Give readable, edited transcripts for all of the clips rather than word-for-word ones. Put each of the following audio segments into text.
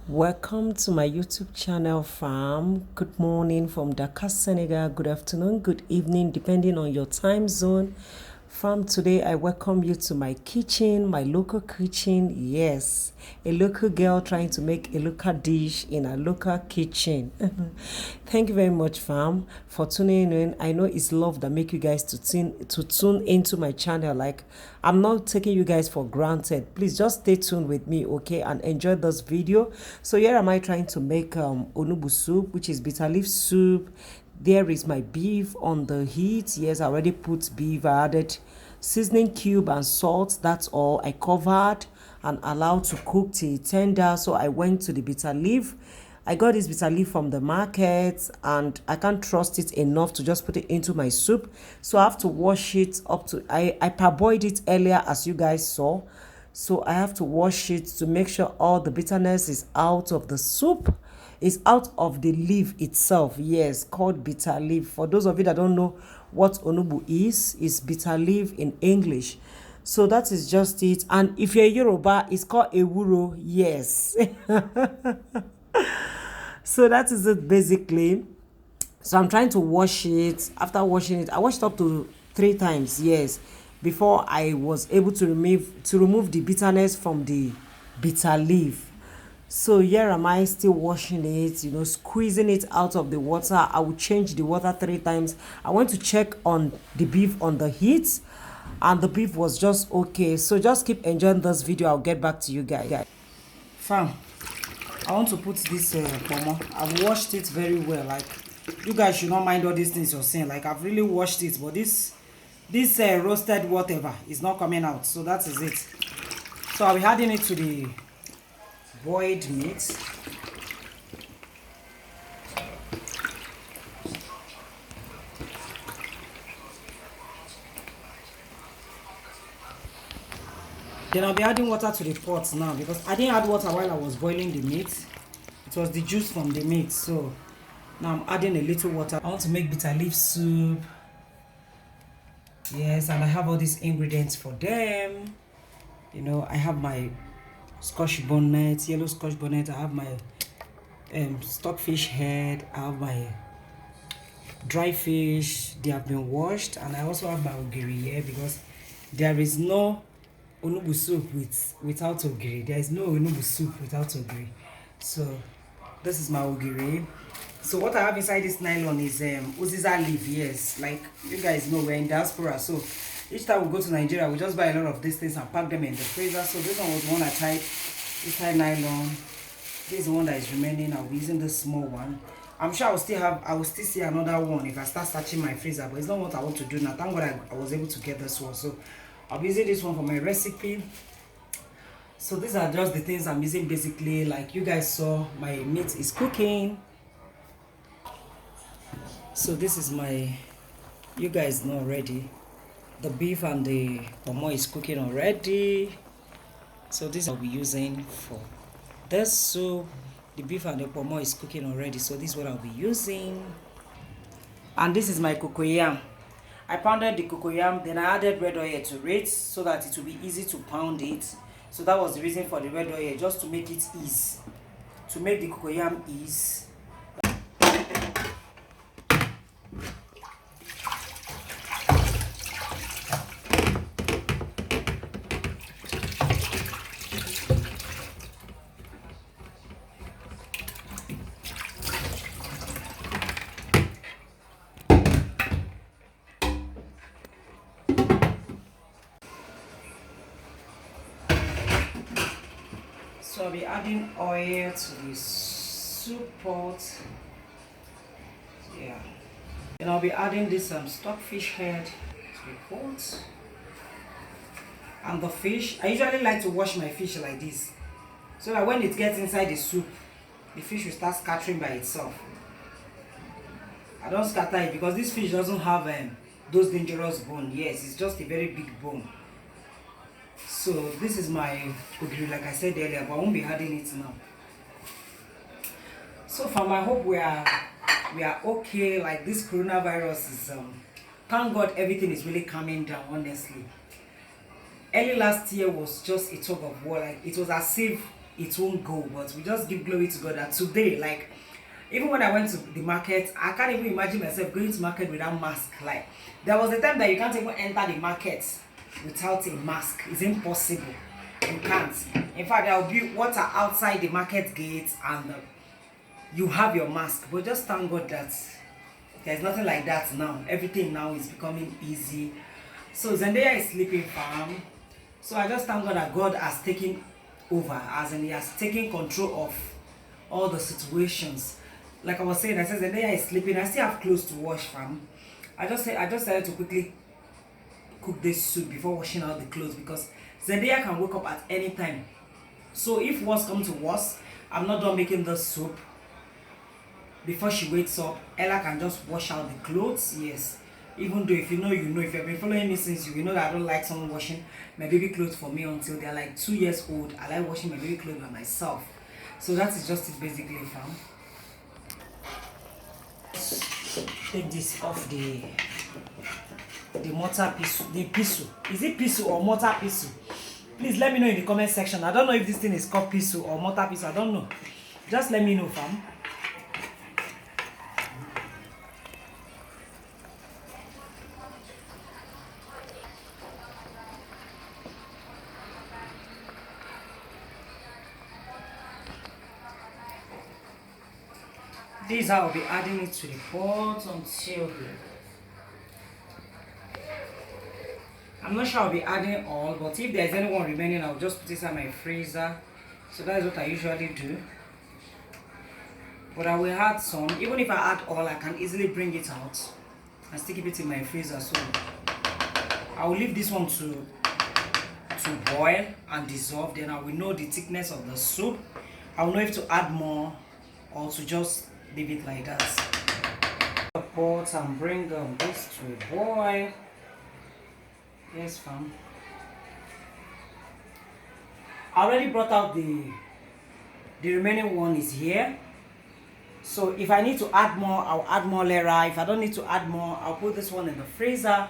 Welcome to my YouTube channel, fam. Good morning from Dakar, Senegal. Good afternoon, good evening, depending on your time zone. Fam, today I welcome you to my kitchen, my local kitchen. Yes, a local girl trying to make a local dish in a local kitchen. Thank you very much, fam, for tuning in. I know it's love that make you guys to tune into my channel. Like, I'm not taking you guys for granted. Please just stay tuned with me, okay, and enjoy this video. So here am I trying to make onubu soup, which is bitter leaf soup. There is my beef on the heat. Yes, I already put beef. I added seasoning cube and salt. That's all. I covered and allowed to cook till tender. So I went to the bitter leaf. I got this bitter leaf from the market and I can't trust it enough to just put it into my soup. So I have to wash it up to, I parboiled it earlier as you guys saw. So I have to wash it to make sure all the bitterness is out of the soup. It's out of the leaf itself. Yes, called bitter leaf. For those of you that don't know what onubu is bitter leaf in English. So that is just it. And if you're a Yoruba, it's called ewuro. Yes. So that is it basically. So I'm trying to wash it. After washing it, I washed up to 3 times. Yes, before I was able to remove the bitterness from the bitter leaf. So here am I still washing it, squeezing it out of the water. I will change the water 3 times. I went to check on the beef on the heat and the beef was just okay. So just keep enjoying this video. I'll get back to you guys. Fam, I want to put this pomo. I've washed it very well. Like, you guys should not mind all these things you're saying. Like, I've really washed it, but this roasted whatever is not coming out. So that is it. So I'll be adding it to the boiled meat. Then I'll be adding water to the pot now because I didn't add water while I was boiling the meat. It was the juice from the meat. So now I'm adding a little water. I want to make bitter leaf soup. Yes, and I have all these ingredients for them. I have my scotch bonnet, yellow scotch bonnet. I have my stockfish head. I have my dry fish. They have been washed, and I also have my ogiri here because there is no onubu soup without ogiri. There is no onubu soup without ogiri. So this is my ogiri. So what I have inside this nylon is uziza leaf. Yes, like you guys know, we're in diaspora, so each time we go to Nigeria, we just buy a lot of these things and pack them in the freezer. So this one was the one I tied inside nylon. This is the one that is remaining. I'll be using this small one. I'm sure I will still see another one if I start searching my freezer, but it's not what I want to do now. Thank God I was able to get this one. So I'll be using this one for my recipe. So these are just the things I'm using basically. Like you guys saw, my meat is cooking. So this is you guys know already, the beef and the pomo is cooking already. So this I'll be using for this soup. The beef and the pomo is cooking already, so this is what I'll be using. And this is my cocoyam. I pounded the cocoyam, then I added red oil to it so that it will be easy to pound it. So that was the reason for the red oil, just to make it easy, to make the cocoyam easy. So I'll be adding oil to the soup pot. Yeah. Then I'll be adding this stockfish head to the pot. And the fish, I usually like to wash my fish like this, so that when it gets inside the soup, the fish will start scattering by itself. I don't scatter it because this fish doesn't have those dangerous bones. Yes, it's just a very big bone. So this is my ogiri, like I said earlier, but I won't be adding it now. So far, I hope we are okay. Like this coronavirus is thank God everything is really calming down, honestly. Early last year was just a tug of war. Like it was as if it won't go, but we just give glory to God that today, like even when I went to the market, I can't even imagine myself going to market without mask. Like there was a time that you can't even enter the market without a mask. It's impossible. You can't. In fact, there will be water outside the market gate, and you have your mask. But just thank God that there's nothing like that now. Everything now is becoming easy. So Zendaya is sleeping farm. So I just thank God that God has taken over, as in He has taken control of all the situations. Like I was saying, I said Zendaya is sleeping. I still have clothes to wash from. I just decided to quickly cook this soup before washing out the clothes because Zendaya can wake up at any time. So if worse comes to worse, I'm not done making the soup before she wakes up. Ella can just wash out the clothes. Yes. Even though if you know, you know. If you've been following me since you know that I don't like someone washing my baby clothes for me until they're like 2 years old. I like washing my baby clothes by myself. So that is just it basically, fam. Take this off the mortar piece, the pisu. Is it pisu or mortar pisu? Please let me know in the comment section. I don't know if this thing is called pisu or mortar pisu. I don't know. Just let me know, fam. This is how I'll be adding it to the pot until I'm not sure I'll be adding all, but if there's anyone remaining, I'll just put this in my freezer. So that is what I usually do. But I will add some. Even if I add all, I can easily bring it out and still keep it in my freezer. So I will leave this one to boil and dissolve. Then I will know the thickness of the soup. I will know if to add more or to just leave it like that. The pot and bring this to a boil. Yes, fam. I already brought out the remaining one is here. So if I need to add more, I'll add more later. If I don't need to add more, I'll put this one in the freezer.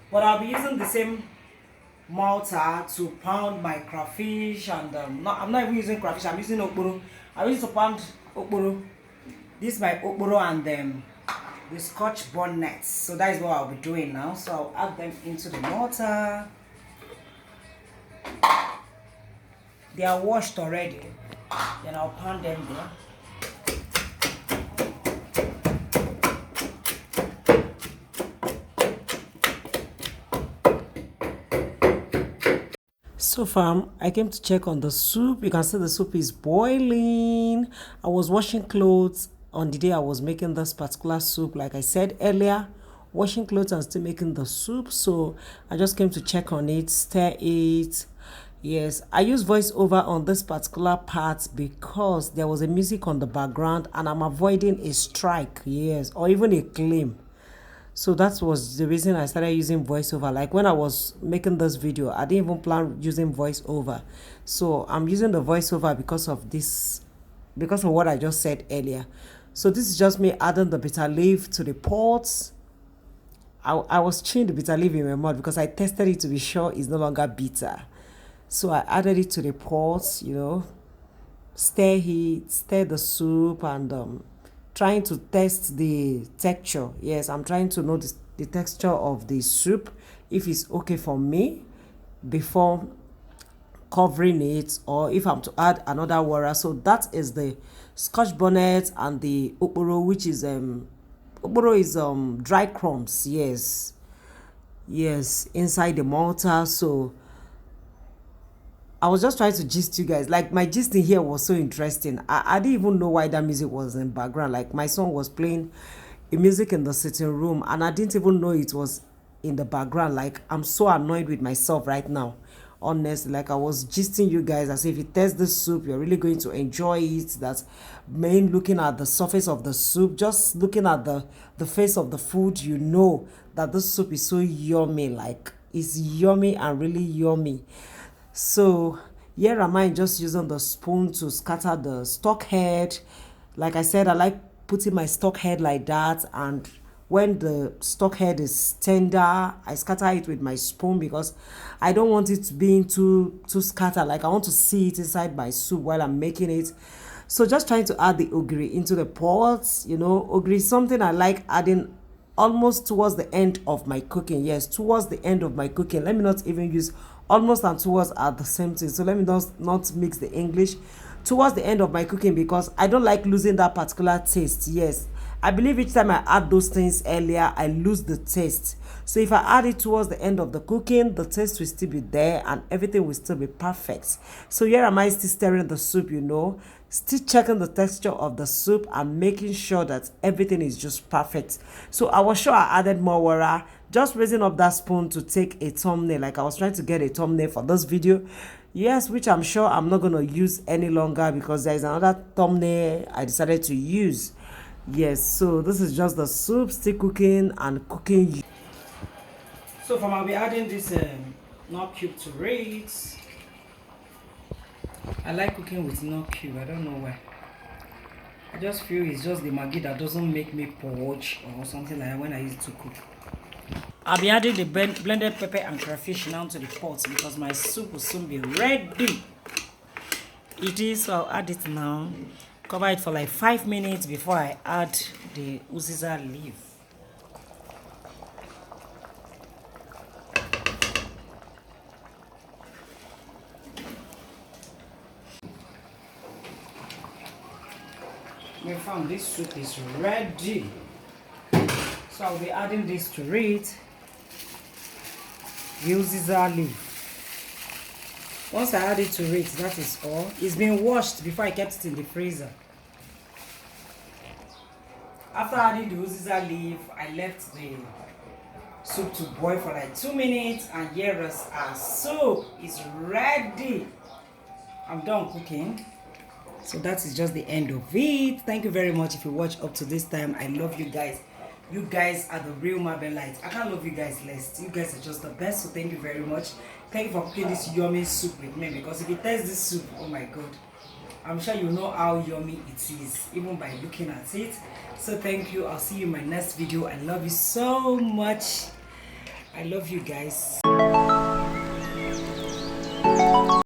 But I'll be using the same mortar to pound my crayfish, and I'm not even using crayfish. I'm using okporo. I use to pound okporo. This is my okporo and the scotch bonnets. So that is what I'll be doing now. So I'll add them into the mortar. They are washed already. Then I'll pound them there. So fam, I came to check on the soup. You can see the soup is boiling. I was washing clothes on the day I was making this particular soup. Like I said earlier, washing clothes and still making the soup. So I just came to check on it, stir it. Yes, I use voiceover on this particular part because there was a music on the background and I'm avoiding a strike, yes, or even a claim. So that was the reason I started using voiceover. Like when I was making this video, I didn't even plan using voiceover. So I'm using the voiceover because of this, because of what I just said earlier. So this is just me adding the bitter leaf to the pot. I was chewing the bitter leaf in my mouth because I tested it to be sure it's no longer bitter. So I added it to the pot, stir it, stir the soup, and trying to test the texture. Yes, I'm trying to know the texture of the soup, if it's okay for me before covering it, or if I'm to add another water. So that is the scotch bonnet and the okporo, which is okporo is dry crumbs. Yes, inside the mortar. So I was just trying to gist you guys. Like my gisting here was so interesting. I didn't even know why that music was in background. Like my son was playing a music in the sitting room and I didn't even know it was in the background. Like I'm so annoyed with myself right now. Honestly, like I was gisting you guys as if you taste the soup, you're really going to enjoy it. That's main looking at the surface of the soup, just looking at the face of the food, you know that this soup is so yummy. Like it's yummy and really yummy. So here am I just using the spoon to scatter the stock head. Like I said, I like putting my stock head like that, and when the stock head is tender, I scatter it with my spoon because I don't want it being too scattered. Like I want to see it inside my soup while I'm making it. So just trying to add the ogiri into the pot. You know, ogiri is something I like adding almost towards the end of my cooking. Yes, towards the end of my cooking. Let me not even use almost and towards are the same thing. So let me not mix the English. Towards the end of my cooking, because I don't like losing that particular taste. Yes, I believe each time I add those things earlier, I lose the taste. So if I add it towards the end of the cooking, the taste will still be there and everything will still be perfect. So here am I still stirring the soup, you know, still checking the texture of the soup and making sure that everything is just perfect. So I was sure I added more water, just raising up that spoon to take a thumbnail. Like I was trying to get a thumbnail for this video. Yes, which I'm sure I'm not going to use any longer because there is another thumbnail I decided to use. Yes, so this is just the soup still cooking and cooking. So from I'll be adding this nut cube to it. I like cooking with nut cube. I don't know why. I just feel it's just the Maggi that doesn't make me purge or something like that when I use it to cook. I'll be adding the blended pepper and crayfish now to the pot because my soup will soon be ready. It is, so I'll add it now. Cover it for like 5 minutes before I add the uziza leaf. We found this soup is ready. So I'll be adding this to it. Uziza leaf. Once I add it to it, that is all. It's been washed before I kept it in the freezer. After adding the uziza leaf, I left the soup to boil for like 2 minutes, and here is our soup is ready. I'm done cooking. So that is just the end of it. Thank you very much if you watch up to this time. I love you guys. You guys are the real Marvelites. I can't love you guys less. You guys are just the best. So thank you very much. Thank you for cooking this yummy soup with me, because if you taste this soup, oh my god, I'm sure you know how yummy it is even by looking at it. So thank you. I'll see you in my next video. I love you so much. I love you guys.